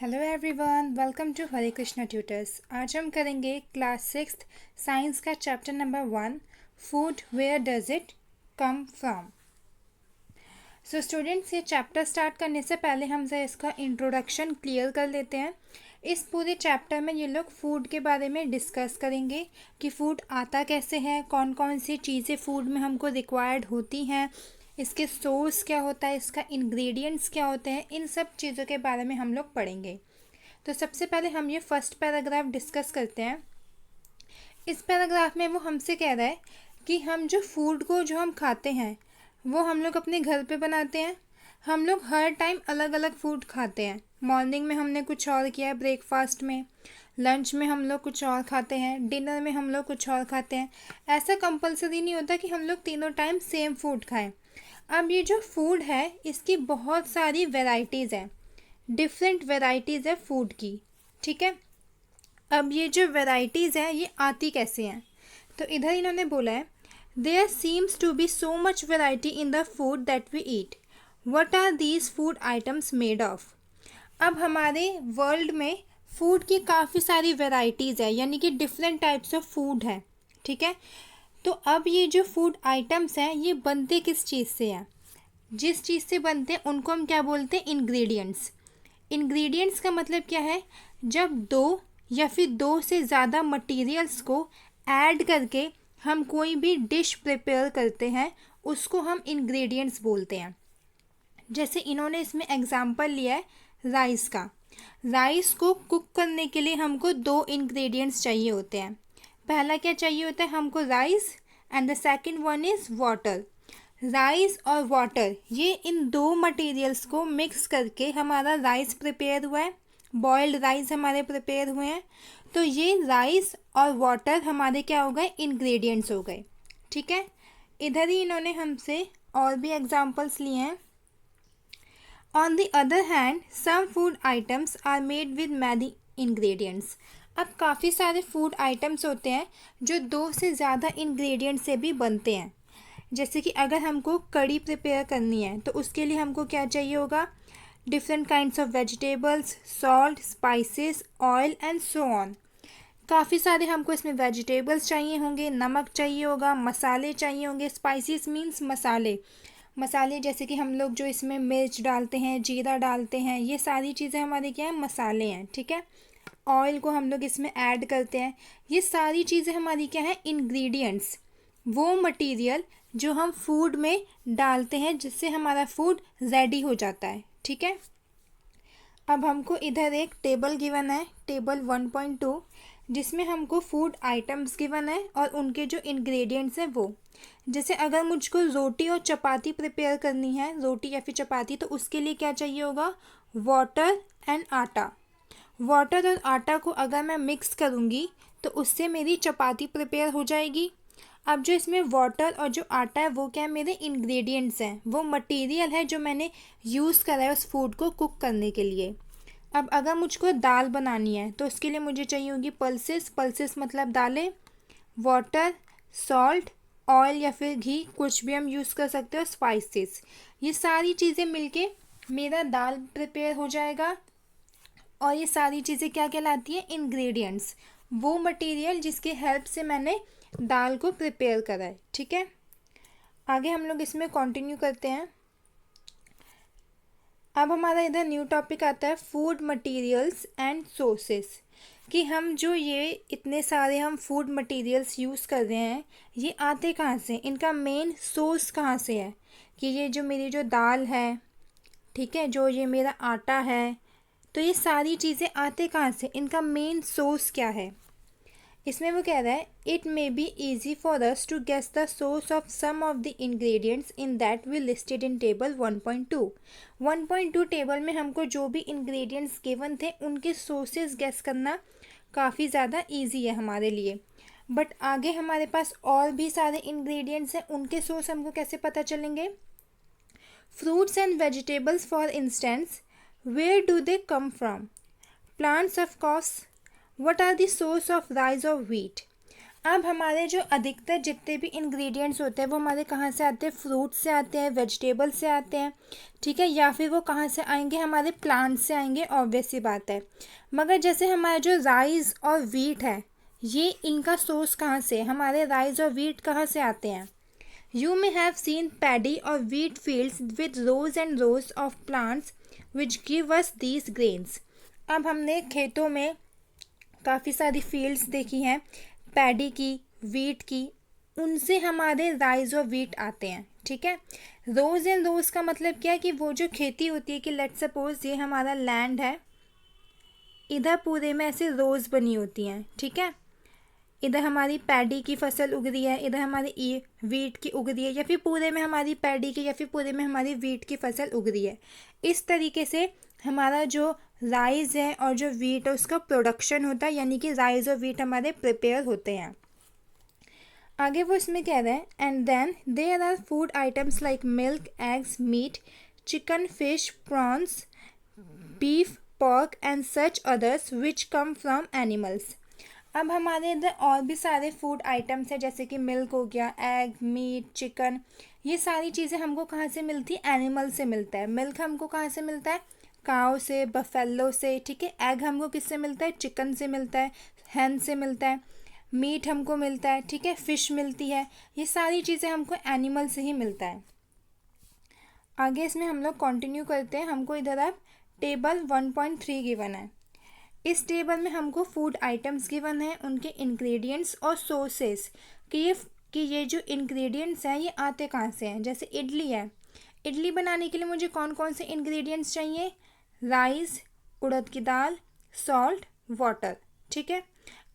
Hello everyone, welcome to Hare Krishna tutors. आज हम करेंगे क्लास 6 साइंस का chapter number 1, food where does it come from. So students, ये chapter start करने से पहले हम जरा इसका इंट्रोडक्शन क्लियर कर लेते हैं। इस पूरे चैप्टर में ये लोग फूड के बारे में डिस्कस करेंगे कि फ़ूड आता कैसे है, कौन कौन सी चीज़ें फ़ूड में हमको रिक्वायर्ड होती हैं, इसके सोर्स क्या होता है, इसका इंग्रेडिएंट्स क्या होते हैं, इन सब चीज़ों के बारे में हम लोग पढ़ेंगे। तो सबसे पहले हम ये फर्स्ट पैराग्राफ डिस्कस करते हैं। इस पैराग्राफ में वो हमसे कह रहा है कि हम जो फूड को जो हम खाते हैं वो हम लोग अपने घर पे बनाते हैं। हम लोग हर टाइम अलग अलग फूड खाते हैं। मॉर्निंग में हमने कुछ और किया, ब्रेकफास्ट में, लंच में हम लोग कुछ और खाते हैं, डिनर में हम लोग कुछ और खाते हैं। ऐसा कंपलसरी नहीं होता कि हम लोग तीनों टाइम सेम फूड खाएं। अब ये जो फूड है इसकी बहुत सारी वेराइटीज़ हैं, डिफरेंट वेराइटीज़ है फूड की। ठीक है, अब ये जो वेराइटीज़ हैं ये आती कैसे हैं, तो इधर इन्होंने बोला है there seems to be so much variety in the food that we eat, what are these food items made of. अब हमारे वर्ल्ड में फूड की काफ़ी सारी वेराइटीज़ है, यानी कि डिफरेंट टाइप्स ऑफ फूड है। ठीक है, तो अब ये जो फूड आइटम्स हैं ये बनते किस चीज़ से हैं, जिस चीज़ से बनते हैं उनको हम क्या बोलते हैं, इंग्रेडिएंट्स। इंग्रेडिएंट्स का मतलब क्या है, जब दो या फिर दो से ज़्यादा मटेरियल्स को ऐड करके हम कोई भी डिश प्रिपेयर करते हैं उसको हम इंग्रेडिएंट्स बोलते हैं। जैसे इन्होंने इसमें एग्जांपल लिया है राइस का। राइस को कुक करने के लिए हमको दो इंग्रेडिएंट्स चाहिए होते हैं। पहला क्या चाहिए होता है हमको, rice, and the second one is water. Rice और वाटर, ये इन दो मटेरियल्स को मिक्स करके हमारा राइस प्रिपेयर हुआ है, बॉइल्ड राइस हमारे प्रिपेयर हुए हैं। तो ये राइस और वाटर हमारे क्या हो गए, इंग्रेडिएंट्स हो गए। ठीक है, इधर ही इन्होंने हमसे और भी एग्जांपल्स लिए हैं। On the other hand some food items are made with many ingredients. अब काफ़ी सारे फूड आइटम्स होते हैं जो दो से ज़्यादा इंग्रेडिएंट से भी बनते हैं। जैसे कि अगर हमको कड़ी प्रिपेयर करनी है तो उसके लिए हमको क्या चाहिए होगा, different kinds of vegetables, salt, spices, oil and so on. काफ़ी सारे हमको इसमें वेजिटेबल्स चाहिए होंगे, नमक चाहिए होगा, मसाले चाहिए होंगे। स्पाइसेस मीन्स मसाले। मसाले जैसे कि हम लोग जो इसमें मिर्च डालते हैं, जीरा डालते हैं, ये सारी चीज़ें हमारे क्या हैं, मसाले हैं। ठीक है, ऑयल को हम लोग इसमें ऐड करते हैं। ये सारी चीज़ें हमारी क्या है, इंग्रेडिएंट्स, वो मटेरियल जो हम फूड में डालते हैं जिससे हमारा फूड रेडी हो जाता है। ठीक है, अब हमको इधर एक टेबल गिवन है, टेबल 1.2, जिसमें हमको फूड आइटम्स गिवन है और उनके जो इंग्रेडिएंट्स हैं वो। जैसे अगर मुझको रोटी और चपाती प्रिपेयर करनी है, रोटी या फिर चपाती, तो उसके लिए क्या चाहिए होगा, वाटर एंड आटा। वाटर और आटा को अगर मैं मिक्स करूँगी तो उससे मेरी चपाती प्रिपेयर हो जाएगी। अब जो इसमें वाटर और जो आटा है वो क्या है, मेरे इंग्रेडिएंट्स हैं, वो मटेरियल है जो मैंने यूज़ करा है उस फूड को कुक करने के लिए। अब अगर मुझको दाल बनानी है तो उसके लिए मुझे चाहिए होगी पल्सेस। पल्सेस मतलब दालें, वाटर, सॉल्ट, ऑयल या फिर घी, कुछ भी हम यूज़ कर सकते हो, स्पाइसेस। ये सारी चीज़ें मिलके मेरा दाल प्रिपेयर हो जाएगा। और ये सारी चीज़ें क्या कहलाती हैं, इंग्रेडिएंट्स, वो मटेरियल जिसके हेल्प से मैंने दाल को प्रिपेयर करा है। ठीक है, आगे हम लोग इसमें कंटिन्यू करते हैं। अब हमारा इधर न्यू टॉपिक आता है फूड मटेरियल्स एंड सोर्सेस, कि हम जो ये इतने सारे हम फूड मटेरियल्स यूज़ कर रहे हैं ये आते कहाँ से, इनका मेन सोर्स कहाँ से है। कि ये जो मेरी जो दाल है, ठीक है, जो ये मेरा आटा है, तो ये सारी चीज़ें आते कहाँ से, इनका मेन सोर्स क्या है। इसमें वो कह रहा है it may be easy for us to guess the source of some of the ingredients in that we listed in table 1.2। 1.2 table में हमको जो भी इंग्रेडिएंट्स गिवन थे उनके सोर्सेज गेस करना काफ़ी ज़्यादा ईजी है हमारे लिए। बट आगे हमारे पास और भी सारे इंग्रेडिएंट्स हैं, उनके सोर्स हमको कैसे पता चलेंगे। Fruits and vegetables for instance, where do they come from, plants of course, what are the source of rice or wheat। अब हमारे जो अधिकतर जितने भी इंग्रेडिएंट्स होते हैं वो हमारे कहाँ से आते हैं, फ्रूट से आते हैं, वेजिटेबल से आते हैं, ठीक है, या फिर वो कहाँ से आएंगे, हमारे प्लांट से आएंगे, ऑब्वियस सी बात है। मगर जैसे हमारा जो राइस और वीट है, ये इनका सोर्स कहाँ से, हमारे राइस और वीट कहाँ से आते हैं। You may have seen paddy or wheat fields with rows and rows of plants which give us these grains. अब हमने खेतों में काफ़ी सारी फील्ड्स देखी हैं पैडी की, वीट की, उनसे हमारे राइस और वीट आते हैं, ठीक है। रोज एंड रोज का मतलब क्या है कि वो जो खेती होती है कि लेट्स सपोज ये हमारा लैंड है, इधर पूरे में ऐसे रोज बनी होती हैं, ठीक है। इधर हमारी पैडी की फसल उग रही है, इधर हमारी वीट की उग रही है, या फिर पूरे में हमारी पैडी की या फिर पूरे में हमारी वीट की फसल उग रही है। इस तरीके से हमारा जो राइस है और जो वीट है उसका प्रोडक्शन होता है, यानी कि राइस और वीट हमारे प्रिपेयर होते हैं। आगे वो इसमें कह रहे हैं and then there are food items like milk, eggs, meat, chicken, fish, prawns, beef, pork and such others which come from animals. अब हमारे इधर और भी सारे फूड आइटम्स हैं जैसे कि मिल्क हो गया, एग, मीट, चिकन, ये सारी चीज़ें हमको कहाँ से मिलती है, एनिमल से मिलता है। मिल्क हमको कहाँ से मिलता है, काव से, बफेलो से, ठीक है। एग हमको किससे मिलता है, चिकन से मिलता है, हैन से मिलता है। मीट हमको मिलता है, ठीक है, फिश मिलती है। ये सारी चीज़ें हमको एनिमल से ही मिलता है। आगे इसमें हम लोग कंटिन्यू करते हैं। हमको इधर अब टेबल 1.3 गिवन है। इस टेबल में हमको फूड आइटम्स गिवन है, उनके इंग्रेडिएंट्स और सोर्सेस कि ये जो इंग्रेडिएंट्स हैं ये आते कहाँ से हैं। जैसे इडली है, इडली बनाने के लिए मुझे कौन कौन से इंग्रेडिएंट्स चाहिए, राइस, उड़द की दाल, सॉल्ट, वाटर, ठीक है।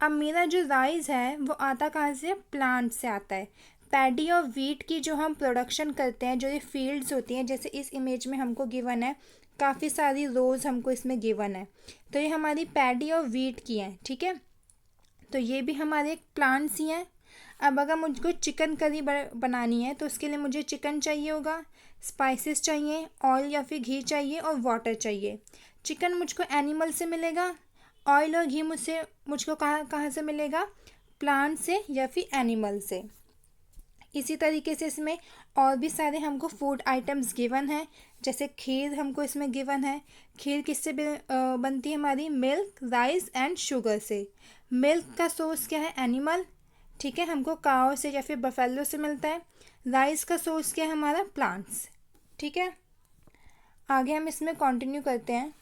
अब मेरा जो राइस है वो आता कहाँ से, प्लांट से आता है। पैडी और वीट की जो हम प्रोडक्शन करते हैं, जो ये फील्ड्स होती हैं, जैसे इस इमेज में हमको गिवन है काफ़ी सारी रोज़ हमको इसमें गिवन है, तो ये हमारी पैडी और वीट की हैं, ठीक है। तो ये भी हमारे एक प्लांट्स ही हैं। अब अगर मुझको चिकन करी बनानी है तो उसके लिए मुझे चिकन चाहिए होगा, स्पाइसेस चाहिए, ऑयल या फिर घी चाहिए और वाटर चाहिए। चिकन मुझको एनिमल से मिलेगा, ऑयल और घी मुझको कहाँ से मिलेगा, प्लांट से या फिर एनिमल से। इसी तरीके से इसमें और भी सारे हमको फूड आइटम्स गिवन हैं, जैसे खीर हमको इसमें गिवन है। खीर किससे बनती है, हमारी मिल्क, राइस एंड शुगर से। मिल्क का सोर्स क्या है, एनिमल, ठीक है, हमको काव से या फिर बफेलो से मिलता है। राइस का सोर्स क्या है, हमारा प्लांट्स, ठीक है। आगे हम इसमें कंटिन्यू करते हैं।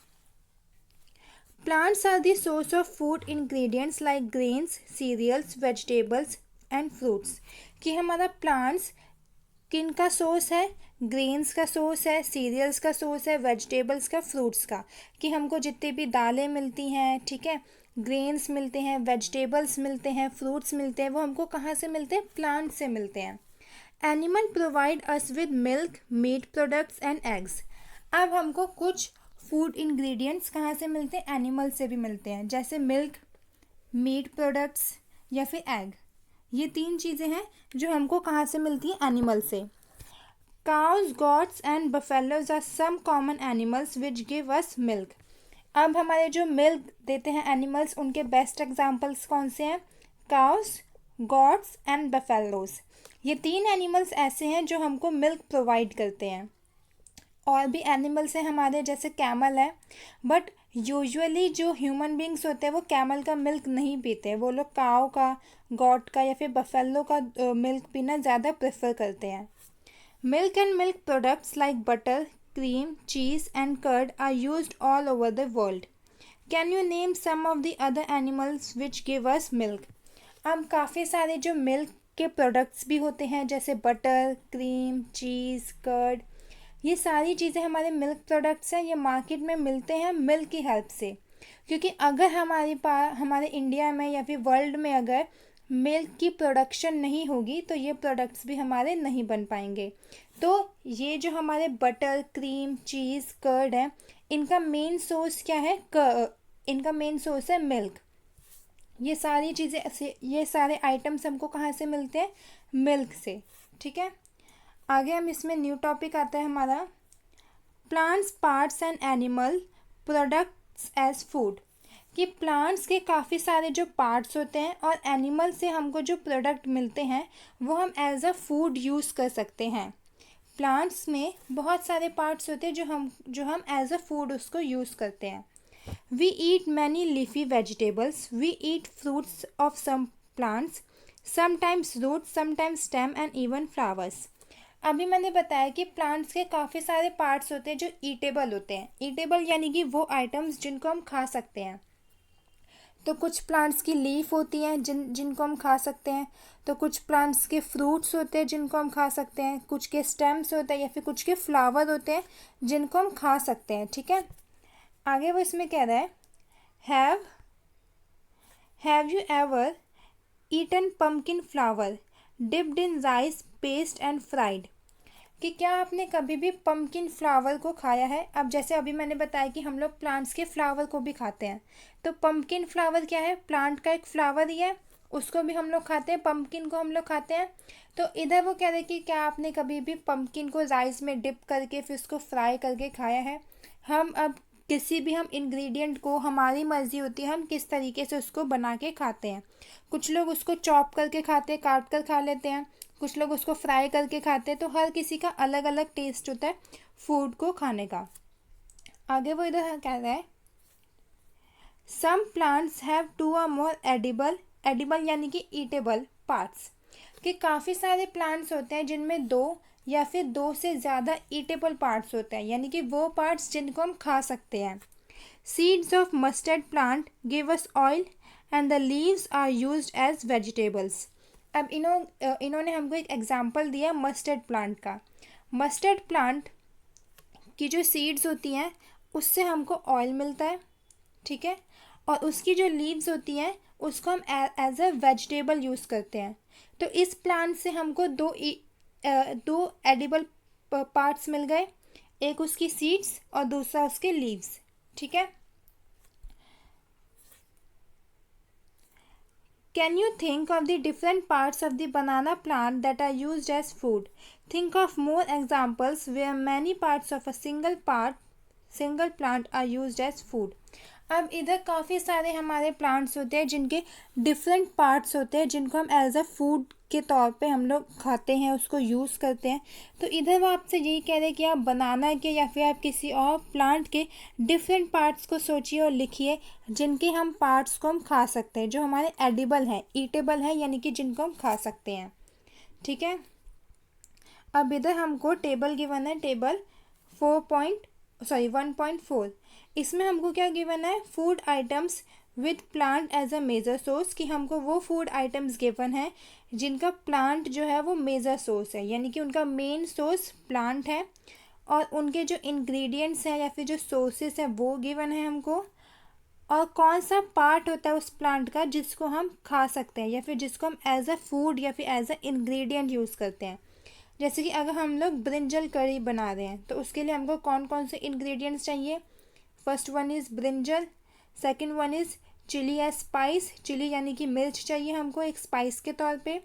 Plants are the source of food ingredients like grains, cereals, vegetables and fruits. कि हमारा प्लांट्स किन का सोर्स है, ग्रेन्स का सोर्स है, सीरियल्स का सोर्स है, वेजिटेबल्स का, फ्रूट्स का। कि हमको जितनी भी दालें मिलती हैं, ठीक है, ग्रेन्स मिलते हैं, वेजिटेबल्स मिलते हैं, फ्रूट्स मिलते हैं, वो हमको कहाँ से मिलते हैं, प्लांट से मिलते हैं। Animal provide us with milk, meat products and eggs. अब हमको कुछ फूड इंग्रेडिएंट्स कहाँ से मिलते हैं, एनिमल से भी मिलते हैं, जैसे मिल्क, मीट प्रोडक्ट्स या फिर एग। ये तीन चीज़ें हैं जो हमको कहाँ से मिलती हैं, एनिमल से। Cows, goats and buffaloes are some common animals which give us milk. अब हमारे जो मिल्क देते हैं एनिमल्स, उनके बेस्ट एग्जांपल्स कौन से हैं, काउस, गॉट्स एंड बफेलोज। ये तीन एनिमल्स ऐसे हैं जो हमको मिल्क प्रोवाइड करते हैं। और भी एनिमल्स हैं हमारे, जैसे कैमल है, बट यूजुअली जो ह्यूमन बींग्स होते हैं वो कैमल का मिल्क नहीं पीते हैं। वो लोग काव का, गॉट का या फिर बफेलो का मिल्क पीना ज़्यादा प्रेफर करते हैं। Milk and milk products like butter, cream, cheese and curd are used all over the world. Can you name some of the other animals which give us milk. अब काफ़ी सारे जो milk के products भी होते हैं, जैसे बटर, क्रीम, चीज़, curd, ये सारी चीज़ें हमारे मिल्क प्रोडक्ट्स हैं। ये मार्केट में मिलते हैं मिल्क की हेल्प से, क्योंकि अगर हमारे इंडिया में या फिर वर्ल्ड में अगर मिल्क की प्रोडक्शन नहीं होगी तो ये प्रोडक्ट्स भी हमारे नहीं बन पाएंगे। तो ये जो हमारे बटर, क्रीम, चीज़, कर्ड है, इनका मेन सोर्स क्या है, इनका मेन सोर्स है मिल्क। ये सारी चीज़ें, ये सारे आइटम्स हमको कहाँ से मिलते हैं, मिल्क से, ठीक है। आगे हम इसमें न्यू टॉपिक आता है हमारा, plants, parts and animal products as food. कि प्लांट्स के काफ़ी सारे जो पार्ट्स होते हैं और एनिमल से हमको जो प्रोडक्ट मिलते हैं वो हम एज अ फूड यूज़ कर सकते हैं। प्लांट्स में बहुत सारे पार्ट्स होते हैं जो हम एज अ फूड उसको यूज़ करते हैं। We eat many leafy vegetables, we eat fruits of some plants, sometimes root, sometimes stem and even flowers. अभी मैंने बताया कि प्लांट्स के काफ़ी सारे पार्ट्स होते हैं जो ईटेबल होते हैं। ईटेबल यानी कि वो आइटम्स जिनको हम खा सकते हैं। तो कुछ प्लांट्स की लीफ होती हैं जिनको हम खा सकते हैं, तो कुछ प्लांट्स के फ्रूट्स होते हैं जिनको हम खा सकते हैं, कुछ के स्टेम्स होते हैं या फिर कुछ के फ्लावर होते हैं जिनको हम खा सकते हैं। ठीक है, आगे वो इसमें कह रहा है have you ever eaten pumpkin flower dipped in rice paste and fried. कि क्या आपने कभी भी पम्पकिन फ्लावर को खाया है। अब जैसे अभी मैंने बताया कि हम लोग प्लांट्स के फ्लावर को भी खाते हैं, तो पम्पकिन फ्लावर क्या है, प्लांट का एक फ्लावर ही है, उसको भी हम लोग खाते हैं, पम्पकिन को हम लोग खाते हैं। तो इधर वो कह रहे कि क्या आपने कभी भी पम्पकिन को राइस में डिप करके फिर उसको फ्राई करके खाया है। हम अब किसी भी हम इंग्रेडिएंट को हमारी मर्ज़ी होती है हम किस तरीके से उसको बना के खाते हैं। कुछ लोग उसको चॉप करके खाते हैं, काट कर खा लेते हैं, कुछ लोग उसको फ्राई करके खाते हैं। तो हर किसी का अलग अलग टेस्ट होता है फूड को खाने का। आगे वो इधर कह रहा है some plants have 2 or more edible यानी कि ईटेबल पार्ट्स। कि काफ़ी सारे प्लांट्स होते हैं जिनमें 2 या फिर 2 से ज़्यादा ईटेबल पार्ट्स होते हैं, यानी कि वो पार्ट्स जिनको हम खा सकते हैं। Seeds of mustard plant give us oil and the leaves are used as vegetables. अब इन्होंने हमको एक एग्जांपल दिया मस्टर्ड प्लांट का। मस्टर्ड प्लांट की जो सीड्स होती हैं उससे हमको ऑयल मिलता है, ठीक है, और उसकी जो लीव्स होती हैं उसको हम एज अ वेजिटेबल यूज़ करते हैं। तो इस प्लांट से हमको दो एडिबल पार्ट्स मिल गए, एक उसकी सीड्स और दूसरा उसके लीव्स। ठीक है, Can you think of the different parts of the banana plant that are used as food? Think of more examples where many parts of a single plant are used as food. अब इधर काफ़ी सारे हमारे plants होते हैं जिनके different parts होते हैं जिनको हम एज अ फूड के तौर पे हम लोग खाते हैं, उसको यूज़ करते हैं। तो इधर वो आपसे यही कह रहे हैं कि आप बनाना के या फिर आप किसी और प्लांट के डिफरेंट पार्ट्स को सोचिए और लिखिए जिनके हम पार्ट्स को हम खा सकते हैं, जो हमारे एडिबल हैं, ईटेबल हैं, यानी कि जिनको हम खा सकते हैं। ठीक है, अब इधर हमको टेबल गिवन है, टेबल 1.4। इसमें हमको क्या गिवन है, food items with plant as a major source. कि हमको वो फूड आइटम्स गिवन है जिनका प्लांट जो है वो मेजर सोर्स है, यानी कि उनका मेन सोर्स प्लांट है, और उनके जो इंग्रेडिएंट्स हैं या फिर जो सोर्सेस हैं वो गिवन है हमको, और कौन सा पार्ट होता है उस प्लांट का जिसको हम खा सकते हैं या फिर जिसको हम एज अ फूड या फिर एज अ इंग्रेडिएंट यूज़ करते हैं। जैसे कि अगर हम लोग ब्रिंजल करी बना रहे हैं तो उसके लिए हमको कौन कौन से इंग्रेडिएंट्स चाहिए। First one is brinjal, second one is chilli as spice, chilli यानी कि मिर्च चाहिए हमको एक स्पाइस के तौर पे।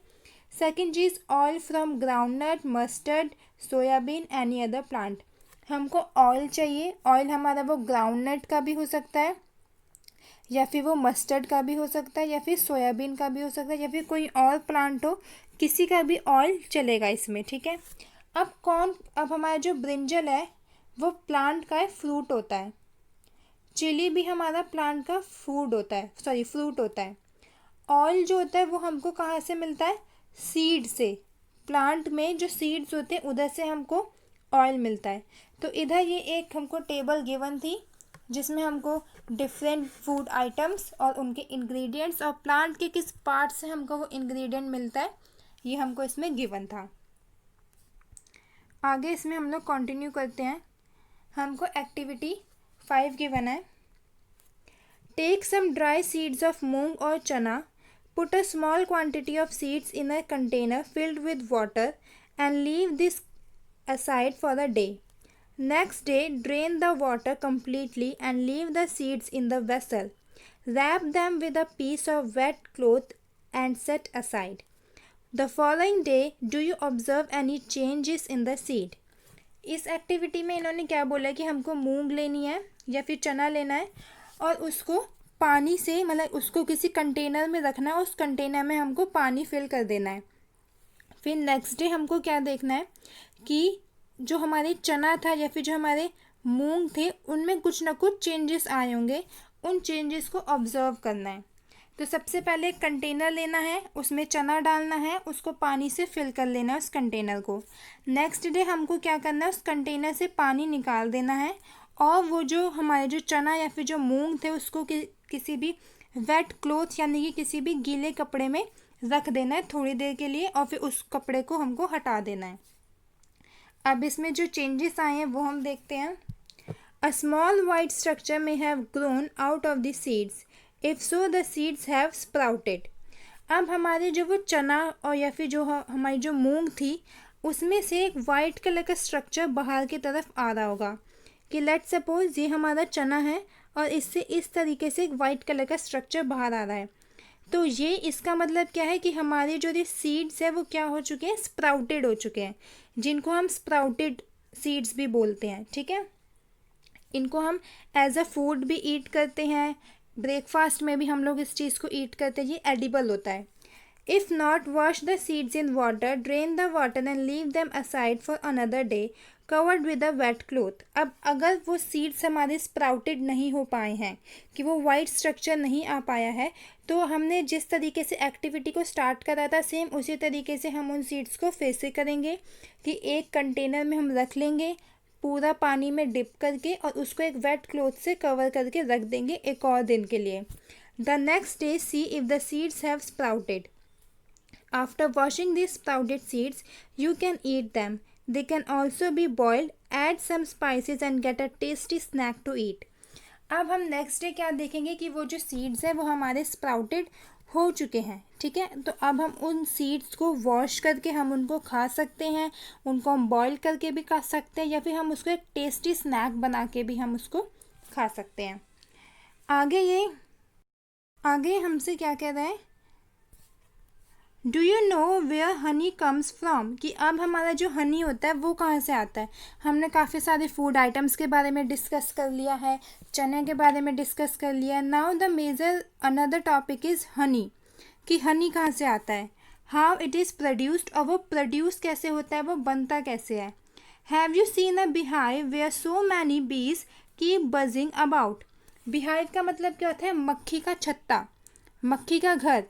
Second cheese oil from groundnut, mustard, soybean, any other plant. हमको ऑयल चाहिए, ऑयल हमारा वो ग्राउंडनट का भी हो सकता है या फिर वो मस्टर्ड का भी हो सकता है या फिर सोयाबीन का भी हो सकता है या फिर कोई और प्लांट हो, किसी का भी ऑयल चलेगा इसमें। ठीक है, अब हमारा जो ब्रिंजल है वो प्लांट का फ्रूट होता है, चिली भी हमारा प्लांट का फ्रूट होता है। ऑयल जो होता है वो हमको कहाँ से मिलता है, सीड से, प्लांट में जो सीड्स होते हैं उधर से हमको ऑयल मिलता है। तो इधर ये एक हमको टेबल गिवन थी जिसमें हमको डिफरेंट फूड आइटम्स और उनके इंग्रेडिएंट्स और प्लांट के किस पार्ट से हमको वो इंग्रेडिएंट मिलता है ये हमको इसमें गिवन था। आगे इसमें हम लोग कंटिन्यू करते हैं। हमको एक्टिविटी 5 गिवन है। Take some dry seeds of moong और chana, put a small quantity of seeds in a container filled with water and leave this aside for the day. Next day, drain the water completely and leave the seeds in the vessel. Wrap them with a piece of wet cloth and set aside. The following day, do you observe any changes in the seed? इस activity में इन्होंने क्या बोला कि हमको मूंग लेनी है या फिर चना लेना है और उसको पानी से, मतलब उसको किसी कंटेनर में रखना है, उस कंटेनर में हमको पानी फिल कर देना है। फिर नेक्स्ट डे हमको क्या देखना है कि जो हमारे चना था या फिर जो हमारे मूंग थे उनमें कुछ ना कुछ चेंजेस आए होंगे, उन चेंजेस को ऑब्जर्व करना है। तो सबसे पहले एक कंटेनर लेना है, उसमें चना डालना है, उसको पानी से फिल कर लेना है उस कंटेनर को। नेक्स्ट डे हमको क्या करना है, उस कंटेनर से पानी निकाल देना है और वो जो हमारे जो चना या फिर जो मूंग थे उसको किसी भी वेट क्लोथ यानी कि किसी भी गीले कपड़े में रख देना है थोड़ी देर के लिए, और फिर उस कपड़े को हमको हटा देना है। अब इसमें जो चेंजेस आए हैं वो हम देखते हैं। A small white structure may have grown out of the seeds. If so, the seeds have sprouted. अब हमारे जो वो चना और या फिर जो हमारी जो मूंग थी उसमें से एक वाइट कलर का स्ट्रक्चर बाहर की तरफ आ रहा होगा कि लेट सपोज ये हमारा चना है और इससे इस तरीके से एक वाइट कलर का स्ट्रक्चर बाहर आ रहा है। तो ये इसका मतलब क्या है कि हमारे जो ये सीड्स है वो क्या हो चुके हैं, स्प्राउटेड हो चुके हैं, जिनको हम स्प्राउटेड सीड्स भी बोलते हैं। ठीक है, इनको हम एज अ फूड भी ईट करते हैं, ब्रेकफास्ट में भी हम लोग इस चीज़ को ईट करते हैं, ये एडिबल होता है। If not wash the seeds in water, drain the water and leave them aside for another day covered with a wet cloth. अब अगर वो सीड्स हमारे स्प्राउटेड नहीं हो पाए हैं, कि वो वाइट स्ट्रक्चर नहीं आ पाया है, तो हमने जिस तरीके से एक्टिविटी को स्टार्ट करा था सेम उसी तरीके से हम उन सीड्स को फिर से करेंगे कि एक कंटेनर में हम रख लेंगे पूरा पानी में डिप करके और उसको एक वेट क्लॉथ से कवर करके रख देंगे एक और दिन के लिए। The next day see if the seeds have sprouted. After washing this sprouted seeds you can eat them. They can also be boiled, add some spices and get a tasty snack to eat. अब हम next day क्या देखेंगे कि वो जो seeds हैं वो हमारे स्प्राउटेड हो चुके हैं। ठीक है, तो अब हम उन सीड्स को वॉश करके हम उनको खा सकते हैं, उनको हम बॉईल करके भी खा सकते हैं, या फिर हम उसको एक टेस्टी स्नैक बना के भी हम उसको खा सकते हैं। आगे हमसे क्या कह रहे हैं, do you know where honey comes from, कि अब हमारा जो हनी होता है वो कहाँ से आता है। हमने काफ़ी सारे फूड आइटम्स के बारे में डिस्कस कर लिया है, चने के बारे में डिस्कस कर लिया है। Now the major another topic is honey, कि हनी कहाँ से आता है, हाउ इट इज़ प्रोड्यूस्ड, और वो प्रोड्यूस कैसे होता है, वो बनता कैसे है। Have you seen a beehive where so many bees keep buzzing about. Beehive का मतलब क्या होता है, मक्खी का छत्ता, मक्खी का घर,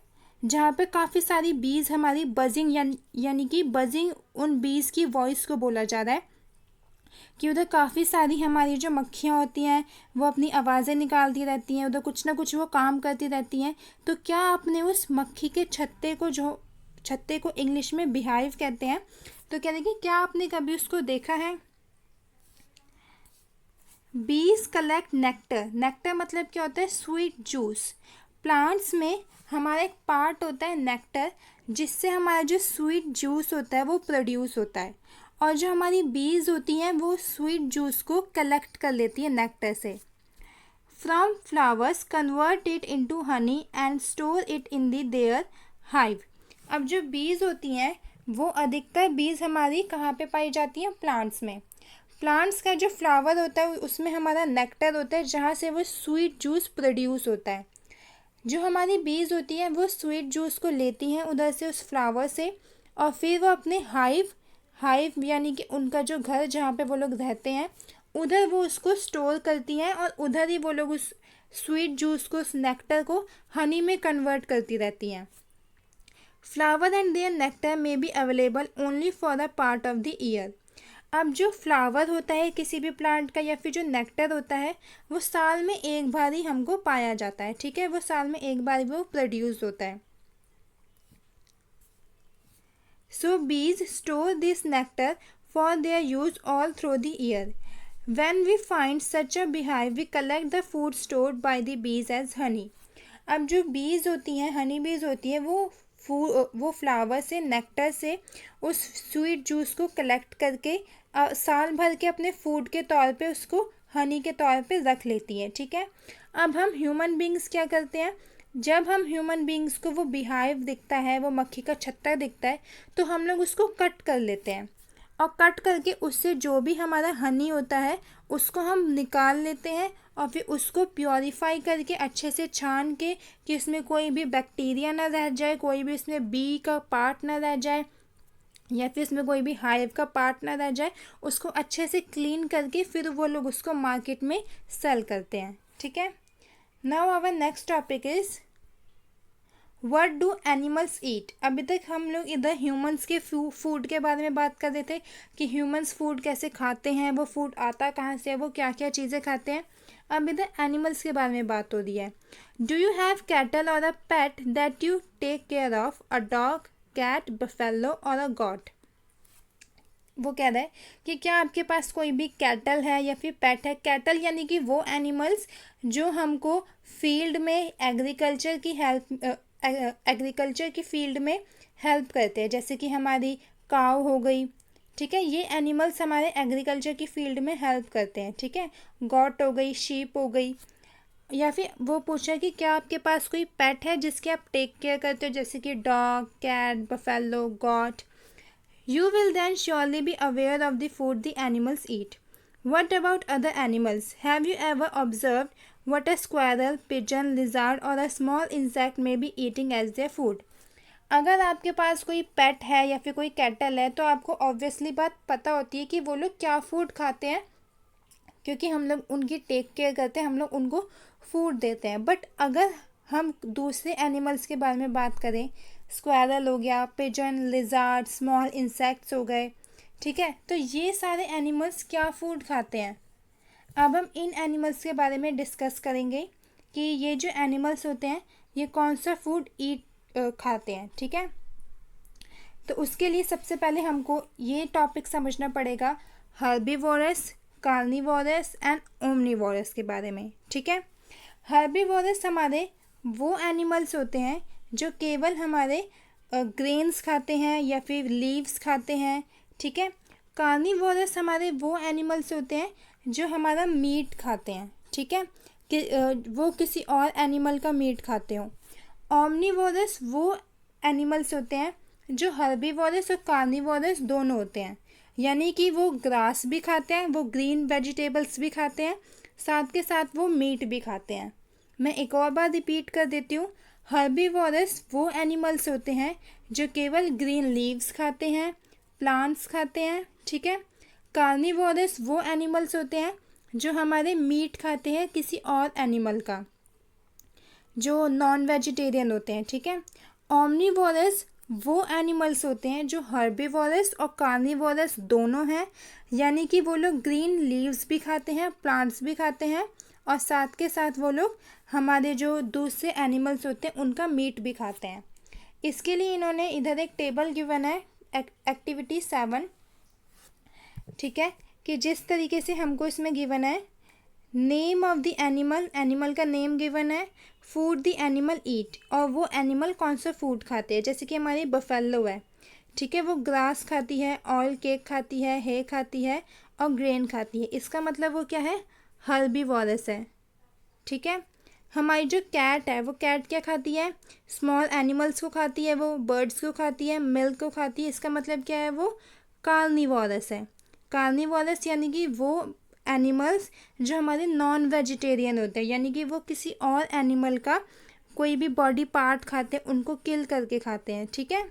जहाँ पे काफ़ी सारी बीज हमारी बजिंग यानी कि बजिंग उन बीज की वॉइस को बोला जा रहा है कि उधर काफ़ी सारी हमारी जो मक्खियाँ होती हैं वो अपनी आवाज़ें निकालती रहती हैं, उधर कुछ ना कुछ वो काम करती रहती हैं। तो क्या आपने उस मक्खी के छत्ते को इंग्लिश में बिहाइव कहते हैं, तो कहते हैं कि क्या आपने कभी उसको देखा है। बीज कलेक्ट नेक्टर, नेक्टर मतलब क्या होता है, स्वीट जूस। प्लांट्स में हमारा एक पार्ट होता है नेक्टर, जिससे हमारा जो स्वीट जूस होता है वो प्रोड्यूस होता है, और जो हमारी बीज होती हैं वो स्वीट जूस को कलेक्ट कर लेती है नेक्टर से। From flowers convert it into honey and store it in the their hive. अब जो बीज होती हैं वो अधिकतर बीज हमारी कहाँ पे पाई जाती हैं, प्लांट्स में। प्लांट्स का जो फ्लावर होता है उसमें हमारा नेक्टर होता है, जहाँ से वो स्वीट जूस प्रोड्यूस होता है। जो हमारी बीज होती हैं वो स्वीट जूस को लेती हैं उधर से, उस फ्लावर से, और फिर वो अपने हाइव यानी कि उनका जो घर जहाँ पे वो लोग रहते हैं उधर वो उसको स्टोर करती हैं, और उधर ही वो लोग उस स्वीट जूस को, उस नेक्टर को हनी में कन्वर्ट करती रहती हैं। Flower and their nectar may be available only for a part of the year. अब जो फ्लावर होता है किसी भी प्लांट का या फिर जो नेक्टर होता है वो साल में एक बार ही हमको पाया जाता है। ठीक है, वो साल में एक बार वो प्रोड्यूस होता है। So bees store this nectar for their use all through the year. When we find such a beehive we collect the food stored by the bees as honey. अब जो बीज होती हैं, हनी बीज होती हैं, वो फ्लावर से, नेक्टर से उस स्वीट जूस को कलेक्ट करके साल भर के अपने फूड के तौर पे उसको हनी के तौर पे रख लेती है। ठीक है, अब हम ह्यूमन बींग्स क्या करते हैं, जब हम ह्यूमन बींग्स को वो बिहाइव दिखता है, वो मक्खी का छत्ता दिखता है, तो हम लोग उसको कट कर लेते हैं, और कट करके उससे जो भी हमारा हनी होता है उसको हम निकाल लेते हैं और फिर उसको प्योरीफाई करके अच्छे से छान के कि उसमें कोई भी बैक्टीरिया ना रह जाए, कोई भी उसमें बी का पार्ट ना रह जाए या फिर इसमें कोई भी हाइव का पार्ट ना रह जाए, उसको अच्छे से क्लीन करके फिर वो लोग उसको मार्केट में सेल करते हैं। ठीक है। Now our next topic is what do animals eat. अभी तक हम लोग इधर ह्यूमंस के फूड के बारे में बात कर रहे थे कि ह्यूमंस फूड कैसे खाते हैं, वो फूड आता कहाँ से है, वो क्या क्या चीज़ें खाते हैं। अब इधर एनिमल्स के बारे में बात हो रही है। डू यू हैव कैटल और a pet that you take care of, a dog, cat, buffalo और अ गॉट। वो कह रहा है कि क्या आपके पास कोई भी कैटल है या फिर पेट है। कैटल यानी कि वो एनिमल्स जो हमको फील्ड में एग्रीकल्चर की फील्ड में हेल्प करते हैं, जैसे कि हमारी काव हो गई। ठीक है, ये एनिमल्स हमारे एग्रीकल्चर की फील्ड में हेल्प करते हैं। ठीक है, गॉट हो गई, शीप हो गई। या फिर वो पूछा कि क्या आपके पास कोई पेट है जिसके आप टेक केयर करते हो, जैसे कि dog, cat, buffalo, goat. You will then surely be aware of the food the animals eat. What about other animals? Have you ever observed what a squirrel, pigeon, lizard or a small insect may be eating as their food? अगर आपके पास कोई पेट है या फिर कोई cattle है तो आपको ऑब्वियसली बात पता होती है कि वो लोग क्या फूड खाते हैं, क्योंकि हम लोग उनकी टेक केयर करते हैं, हम लोग उनको फूड देते हैं। बट अगर हम दूसरे एनिमल्स के बारे में बात करें, स्क्वायरल हो गया, पिजन, लिजार्ड, स्मॉल इंसेक्ट्स हो गए। ठीक है, तो ये सारे एनिमल्स क्या फूड खाते हैं। अब हम इन एनिमल्स के बारे में डिस्कस करेंगे कि ये जो एनिमल्स होते हैं ये कौन सा फूड खाते हैं। ठीक है, तो उसके लिए सबसे पहले हमको ये टॉपिक समझना पड़ेगा हर्बीवोरस, कार्निवोरस एंड ओमनीवोरस के बारे में। ठीक है, हर्बीवोरस हमारे वो एनिमल्स होते हैं जो केवल हमारे ग्रेन्स खाते हैं या फिर लीव्स खाते हैं। ठीक है, कार्निवोरस हमारे वो एनिमल्स होते हैं जो हमारा मीट खाते हैं। ठीक है, कि वो किसी और एनिमल का मीट खाते हो। ओमनीवोरस वो एनिमल्स होते हैं जो हर्बीवोरस और कार्निवोरस दोनों होते हैं, यानी कि वो ग्रास भी खाते हैं, वो ग्रीन वेजिटेबल्स भी खाते हैं, साथ के साथ वो मीट भी खाते हैं। मैं एक और बार रिपीट कर देती हूँ, हर्बीवोरस वो एनिमल्स होते हैं जो केवल ग्रीन लीव्स खाते हैं, प्लांट्स खाते हैं। ठीक है, कार्निवोरस वो एनिमल्स होते हैं जो हमारे मीट खाते हैं किसी और एनिमल का, जो नॉन वेजिटेरियन होते हैं। ठीक है, ओमनीवोरस वो एनिमल्स होते हैं जो हर्बीवोरस और कार्निवोरस दोनों हैं, यानी कि वो लोग ग्रीन लीव्स भी खाते हैं, प्लांट्स भी खाते हैं और साथ के साथ वो लोग हमारे जो दूसरे एनिमल्स होते हैं उनका मीट भी खाते हैं। इसके लिए इन्होंने इधर एक टेबल गिवन है, एक्टिविटी 7। ठीक है, कि जिस तरीके से हमको इसमें गिवन है name of the animal, animal का नेम गिवन है, फूड द एनिमल ईट, और वो एनिमल कौन सा फूड खाते हैं। जैसे कि हमारी बफेलो है, ठीक है, वो ग्रास खाती है, ऑयल केक खाती है, हे खाती है और ग्रेन खाती है। इसका मतलब वो क्या है, हर्बीवोरस है। ठीक है, हमारी जो कैट है वो कैट क्या खाती है, स्मॉल एनिमल्स को खाती है, वो बर्ड्स को खाती है, मिल्क को खाती है। इसका मतलब क्या है, वो कार्निवोरस है। कार्निवोरस यानी कि वो एनिमल्स जो हमारे नॉन वेजिटेरियन होते हैं, यानी कि वो किसी और एनिमल का कोई भी बॉडी पार्ट खाते हैं, उनको किल करके खाते हैं। ठीक है,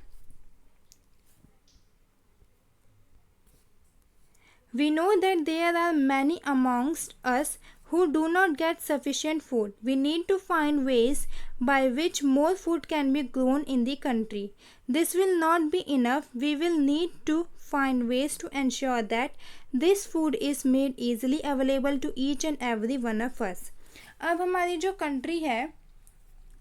we know that there are many amongst us who do not get sufficient food. We need to find ways by which more food can be grown in the country. This will not be enough. We will need to find ways to ensure that this food is made easily available to each and every one of us. अब हमारी जो country है,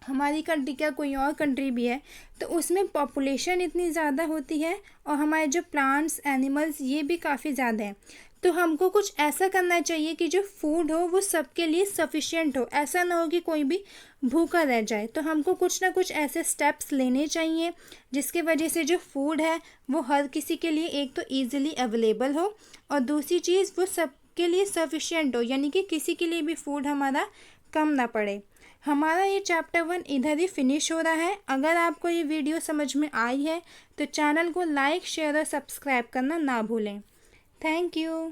हमारी country क्या कोई और country भी है, तो उसमें पॉपुलेशन इतनी ज़्यादा होती है और हमारे जो प्लांट्स, एनिमल्स ये भी काफ़ी ज़्यादा हैं। तो हमको कुछ ऐसा करना चाहिए कि जो फूड हो वो सबके लिए सफिशिएंट हो, ऐसा ना हो कि कोई भी भूखा रह जाए। तो हमको कुछ ना कुछ ऐसे स्टेप्स लेने चाहिए जिसके वजह से जो फूड है वो हर किसी के लिए एक तो ईज़िली अवेलेबल हो और दूसरी चीज़ वो सबके लिए सफिशिएंट हो, यानी कि किसी के लिए भी फूड हमारा कम ना पड़े। हमारा ये चैप्टर 1 इधर ही फिनिश हो रहा है। अगर आपको ये वीडियो समझ में आई है तो चैनल को लाइक, शेयर और सब्सक्राइब करना ना भूलें। Thank you.